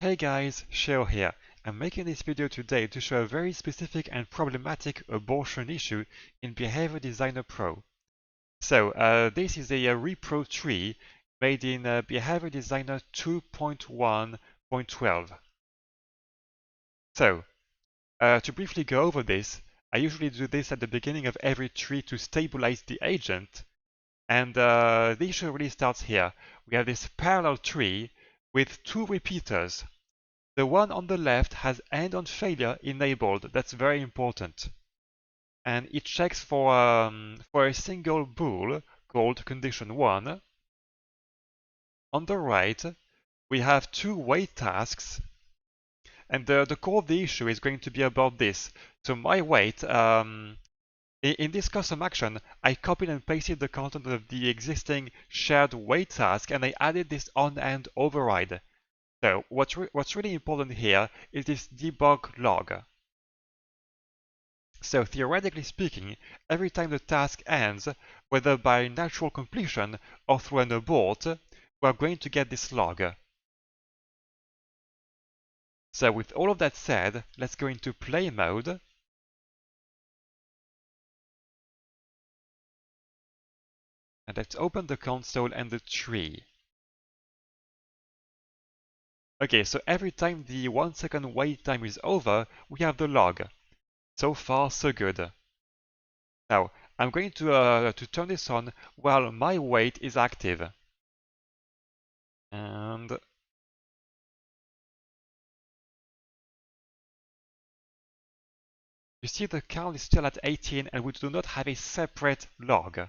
Hey guys, Sheo here. I'm making this video today to show a very specific and problematic abortion issue in Behavior Designer Pro. This is a repro tree made in Behavior Designer 2.1.12. To briefly go over this, I usually do this at the beginning of every tree to stabilize the agent. And the issue really starts here. We have this parallel tree with two repeaters. The one on the left has end on failure enabled. That's very important. And it checks for a single bool called condition 1. On the right, we have two wait tasks. And the core of the issue is going to be about this. So my wait, in this custom action, I copied and pasted the content of the existing shared wait task and I added this OnEnd override. So what's really important here is this debug log. So theoretically speaking, every time the task ends, whether by natural completion or through an abort, we're going to get this log. So with all of that said, let's go into play mode. And let's open the console and the tree. Okay, so every time the 1 second wait time is over, we have the log. So far, so good. Now, I'm going to turn this on while my wait is active. And you see the count is still at 18 and we do not have a separate log.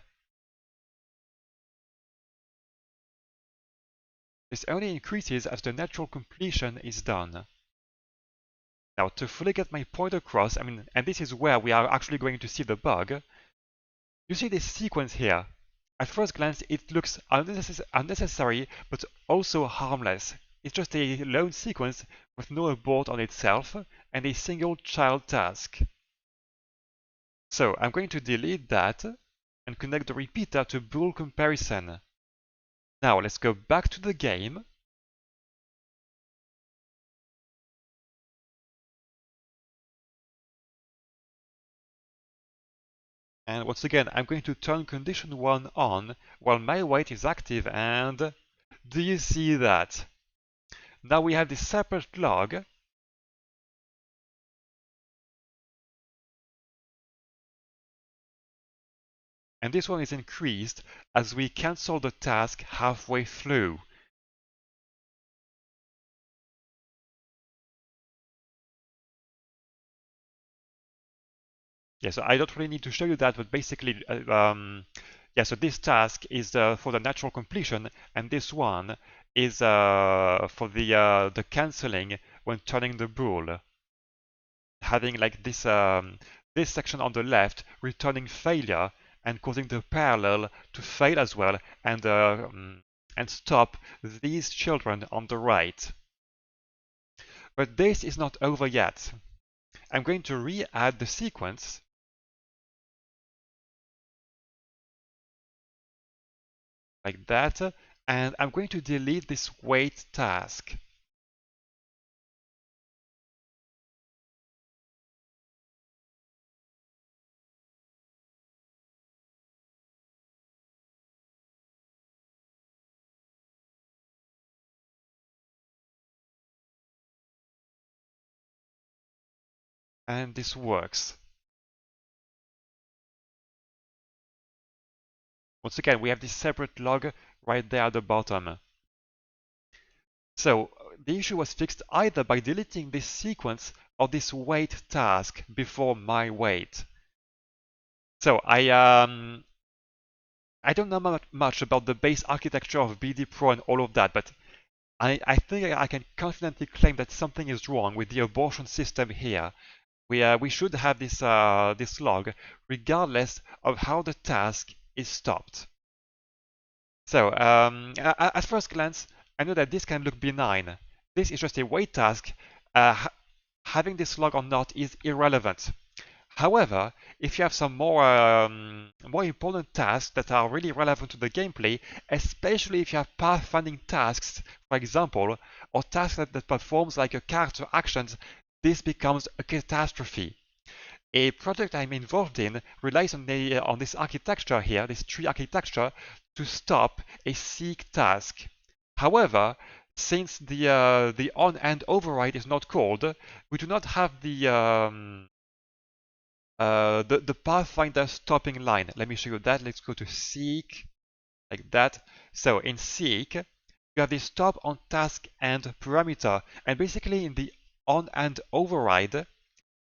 This only increases as the natural completion is done. Now, to fully get my point across, and this is where we are actually going to see the bug, you see this sequence here. At first glance, it looks unnecessary, but also harmless. It's just a lone sequence with no abort on itself and a single child task. So I'm going to delete that and connect the repeater to bool comparison. Now let's go back to the game. And once again, I'm going to turn condition 1 on while my wait is active, and do you see that? Now we have this separate log. And this one is increased as we cancel the task halfway through. Yeah, so I don't really need to show you that, but basically, yeah, so this task is for the natural completion, and this one is for the canceling when turning the bool. Having like this this section on the left returning failure and causing the parallel to fail as well, and stop these children on the right. But this is not over yet. I'm going to re-add the sequence. Like that, and I'm going to delete this wait task. And this works. Once again, we have this separate log right there at the bottom. So the issue was fixed either by deleting this sequence or this wait task before my wait. So I don't know much about the base architecture of BD Pro and all of that, but I think I can confidently claim that something is wrong with the abortion system here. We should have this this log regardless of how the task is stopped. So at first glance, I know that this can look benign. This is just a wait task. Having this log or not is irrelevant. However, if you have some more important tasks that are really relevant to the gameplay, especially if you have pathfinding tasks, for example, or tasks that performs like a character actions, this becomes a catastrophe. A project I'm involved in relies on this architecture here, this tree architecture, to stop a seek task. However, since the OnEnd override is not called, we do not have the pathfinder stopping line. Let me show you that. Let's go to seek, like that. So in seek, you have the stop on task end parameter, and basically in the OnEnd override,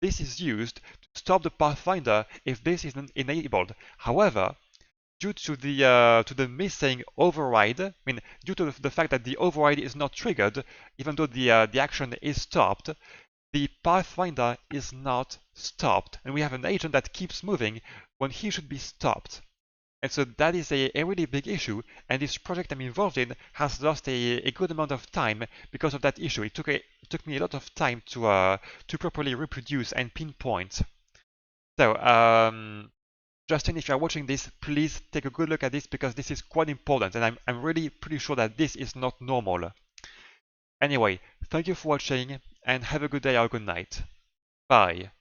this is used to stop the pathfinder if this isn't enabled. However, due to the missing override, I mean, due to the fact that the override is not triggered, even though the action is stopped, the pathfinder is not stopped, and we have an agent that keeps moving when he should be stopped. And so that is a really big issue, and this project I'm involved in has lost a good amount of time because of that issue. It took me a lot of time to properly reproduce and pinpoint. So, Justin, if you're watching this, please take a good look at this because this is quite important, and I'm really pretty sure that this is not normal. Anyway, thank you for watching, and have a good day or good night. Bye.